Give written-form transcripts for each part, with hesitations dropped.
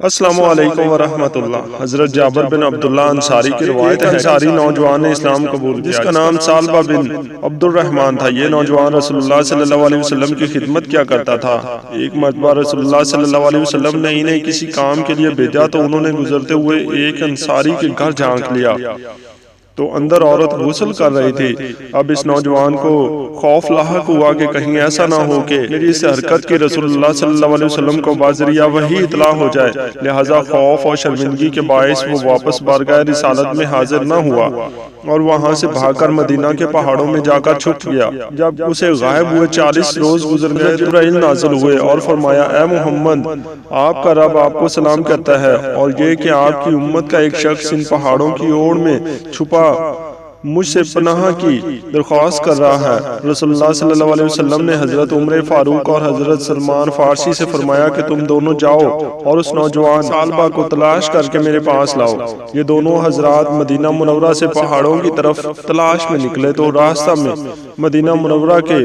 السلام علیکم ورحمۃ اللہ۔ حضرت جابر بن عبداللہ انصاری کی روایت ہے، انصاری نوجوان نے اسلام قبول کیا جس کا نام سالبہ بن عبد الرحمن تھا۔ یہ نوجوان رسول اللہ صلی اللہ علیہ وسلم کی خدمت کیا کرتا تھا۔ ایک مرتبہ رسول اللہ صلی اللہ علیہ وسلم نے انہیں کسی کام کے لیے بھیجا تو انہوں نے گزرتے ہوئے ایک انصاری کے گھر جھانک لیا تو اندر عورت غسل کر رہی تھی۔ اب اس نوجوان کو خوف لاحق ہوا کہ کہیں ایسا نہ ہو کہ میری اس حرکت کی رسول اللہ صلی اللہ علیہ وسلم کو بذریعہ وحی اطلاع ہو جائے، لہذا خوف اور شرمندگی کے باعث وہ واپس بارگاہ رسالت میں حاضر نہ ہوا اور وہاں سے بھاگ کر مدینہ کے پہاڑوں میں جا کر چھپ گیا۔ جب اسے غائب ہوئے 40 روز گزر گئے، جبرائیل نازل ہوئے اور فرمایا، اے محمد، آپ کا رب آپ کو سلام کرتا ہے اور یہ کہ آپ کی امت کا ایک شخص ان پہاڑوں کی اوڑ میں چھپا مجھ سے پناہ کی درخواست کر رہا ہے۔ رسول اللہ صلی اللہ علیہ وسلم نے حضرت عمر فاروق اور حضرت سلمان فارسی سے فرمایا کہ تم دونوں جاؤ اور اس نوجوان سالبہ کو تلاش کر کے میرے پاس لاؤ۔ یہ دونوں حضرات مدینہ منورہ سے پہاڑوں کی طرف تلاش میں نکلے تو راستہ میں مدینہ منورہ کے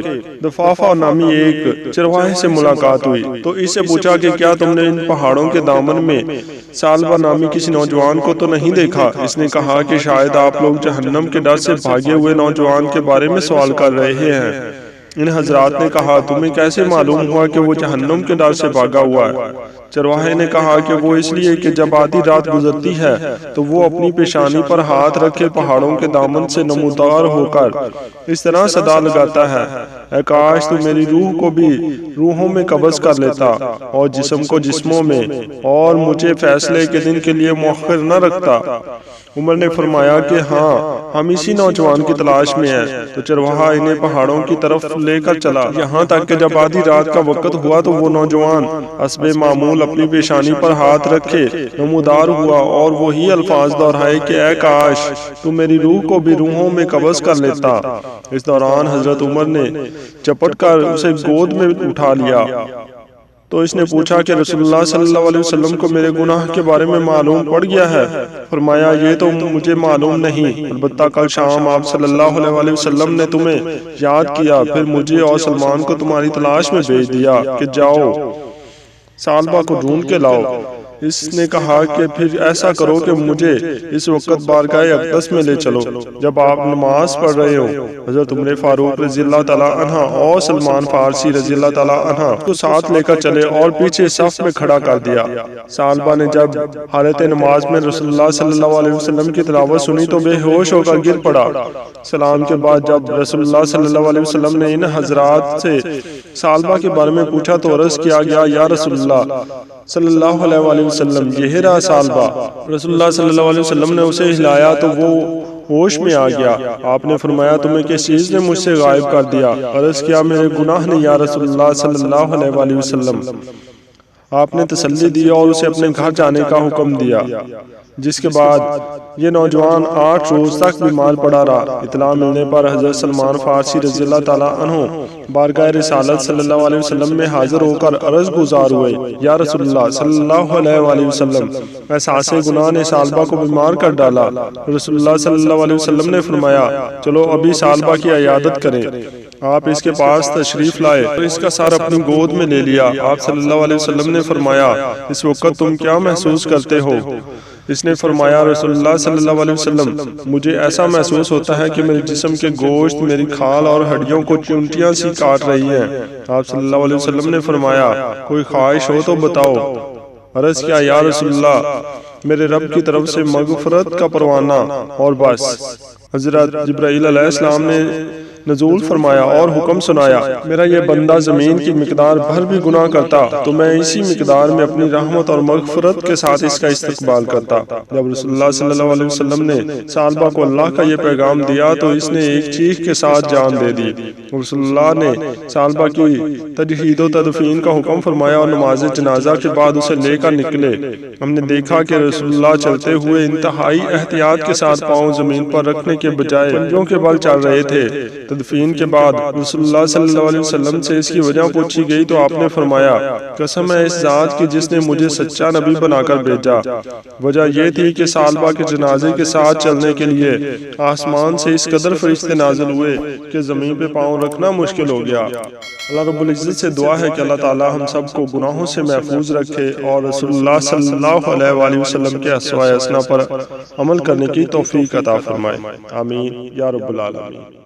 دفافہ نامی ایک چرواہے سے ملاقات ہوئی تو اس سے پوچھا کہ کیا تم نے ان پہاڑوں کے دامن میں سالبہ نامی کسی نوجوان کو تو نہیں دیکھا؟ اس نے کہا کہ شاید آپ لوگ جہنم کے ڈر سے بھاگے ہوئے نوجوان کے بارے میں سوال کر رہے ہیں۔ ان حضرات نے کہا، تمہیں کیسے معلوم ہوا کہ وہ جہنم کے ڈر سے بھاگا ہوا ہے؟ چرواہے نے کہا کہ وہ اس لیے کہ جب آدھی رات گزرتی ہے تو وہ اپنی پیشانی پر ہاتھ رکھے پہاڑوں کے دامن سے نمودار ہو کر اس طرح صدا لگاتا ہے، اے کاش تو میری روح کو بھی روحوں میں قبض کر لیتا اور جسم کو جسموں میں، اور مجھے فیصلے کے دن کے لیے مؤخر نہ رکھتا۔ عمر نے فرمایا کہ ہاں، ہم اسی نوجوان کی تلاش میں ہیں۔ تو چرواہا انہیں پہاڑوں کی طرف لے کر چلا، یہاں تک کہ جب آدھی رات کا وقت ہوا تو وہ نوجوان حسب معمول اپنی پیشانی پر ہاتھ رکھے نمودار ہوا اور وہی الفاظ دہرائے کہ اے کاش تو میری روح کو بھی روحوں میں قبض کر لیتا۔ اس دوران حضرت عمر نے چپٹ کر اسے گود میں اٹھا لیا تو اس نے پوچھا کہ رسول اللہ صلی اللہ علیہ وسلم کو میرے گناہ کے بارے میں معلوم پڑ گیا ہے؟ فرمایا، یہ تو مجھے معلوم نہیں، البتہ کل شام آپ صلی اللہ علیہ وسلم نے تمہیں یاد کیا، پھر مجھے اور سلمان کو تمہاری تلاش میں بھیج دیا کہ جاؤ سالبہ کو ڈھونڈ کے لاؤ۔ اس نے کہا کہ پھر ایسا کرو کہ مجھے اس وقت بارگاہ اقدس میں لے چلو جب آپ نماز پڑھ رہے ہو۔ حضرت عمر فاروق رضی اللہ تعالیٰ عنہ اور سلمان فارسی رضی اللہ تعالیٰ عنہ کو ساتھ لے کر چلے اور پیچھے صف میں کھڑا کر دیا۔ سالبہ نے جب حالت نماز میں رسول اللہ صلی اللہ علیہ وسلم کی تلاوت سنی تو بے ہوش ہو کر گر پڑا۔ سلام کے بعد جب رسول اللہ صلی اللہ علیہ وسلم نے ان حضرات سے سالبہ کے بارے میں پوچھا تو عرض کیا گیا، یا رسول اللہ صلی اللہ علیہ وسلم، یہ رہا سالبہ۔ رسول اللہ صلی اللہ علیہ وسلم نے اسے ہلایا تو وہ ہوش میں آ گیا۔ آپ نے فرمایا، تمہیں کس چیز نے مجھ سے غائب کر دیا؟ عرض کیا، میرے گناہ نے یا رسول اللہ صلی اللہ علیہ وسلم۔ آپ نے تسلی دی اور اسے اپنے گھر جانے کا حکم دیا، جس کے بعد یہ نوجوان 8 روز تک بیمار پڑا رہا۔ اطلاع ملنے پر حضرت سلمان فارسی رضی اللہ تعالیٰ عنہ بارگاہ رسالت صلی اللہ علیہ وسلم میں حاضر ہو کر عرض گزار ہوئے، یا رسول اللہ صلی اللہ علیہ وسلم، احساس گناہ نے سالبہ کو بیمار کر ڈالا۔ رسول اللہ صلی اللہ علیہ وسلم نے فرمایا، چلو ابھی سالبہ کی عیادت کریں۔ آپ اس کے پاس تشریف لائے اور اس کا سر اپنی گود میں لے لیا۔ آپ صلی اللہ علیہ وسلم نے فرمایا، اس وقت تم کیا محسوس کرتے ہو؟ اس نے فرمایا، رسول اللہ صلی اللہ علیہ وسلم، مجھے ایسا محسوس ہوتا ہے کہ میرے جسم کے گوشت میری کھال اور ہڈیوں کو چونٹیاں سی کاٹ رہی ہیں۔ آپ صلی اللہ علیہ وسلم نے فرمایا، کوئی خواہش ہو تو بتاؤ۔ عرض کیا، یا رسول اللہ، میرے رب کی طرف سے مغفرت کا پروانہ اور بس۔ حضرت جبرائیل علیہ السلام نے نزول فرمایا اور حکم سنایا، میرا یہ بندہ زمین کی مقدار بھر بھی گناہ کرتا تو میں اسی مقدار میں اپنی رحمت اور مغفرت کے ساتھ اس کا استقبال کرتا۔ جب رسول اللہ صلی اللہ علیہ وسلم نے سالبہ کو اللہ کا یہ پیغام دیا تو اس نے ایک چیخ کے ساتھ جان دے دی۔ رسول اللہ نے سالبہ کی تجہید و تدفین کا حکم فرمایا اور نماز جنازہ کے بعد اسے لے کر نکلے۔ ہم نے دیکھا کہ رسول اللہ چلتے ہوئے انتہائی احتیاط کے ساتھ پاؤں زمین پر رکھنے کے بجائے پنجوں کے بل چل رہے تھے۔ تدفین کے بعد رسول اللہ صلی اللہ علیہ وسلم سے اس کی وجہ پوچھی گئی تو آپ نے فرمایا قسم ہے اس ذات کی جس نے مجھے سچا نبی بنا کر بھیجا، وجہ یہ تھی کہ سالبہ کے جنازے کے ساتھ چلنے کے لیے آسمان سے اس قدر فرشتے نازل ہوئے کہ زمین پہ پاؤں رکھنا مشکل ہو گیا۔ اللہ رب العزت سے دعا ہے کہ اللہ تعالی ہم سب کو گناہوں سے محفوظ رکھے اور رسول اللہ صلی اللہ علیہ وآلہ وسلم کے اسوہ حسنہ پر عمل کرنے کی توفیق عطا فرمائے، آمین یا رب العالمین۔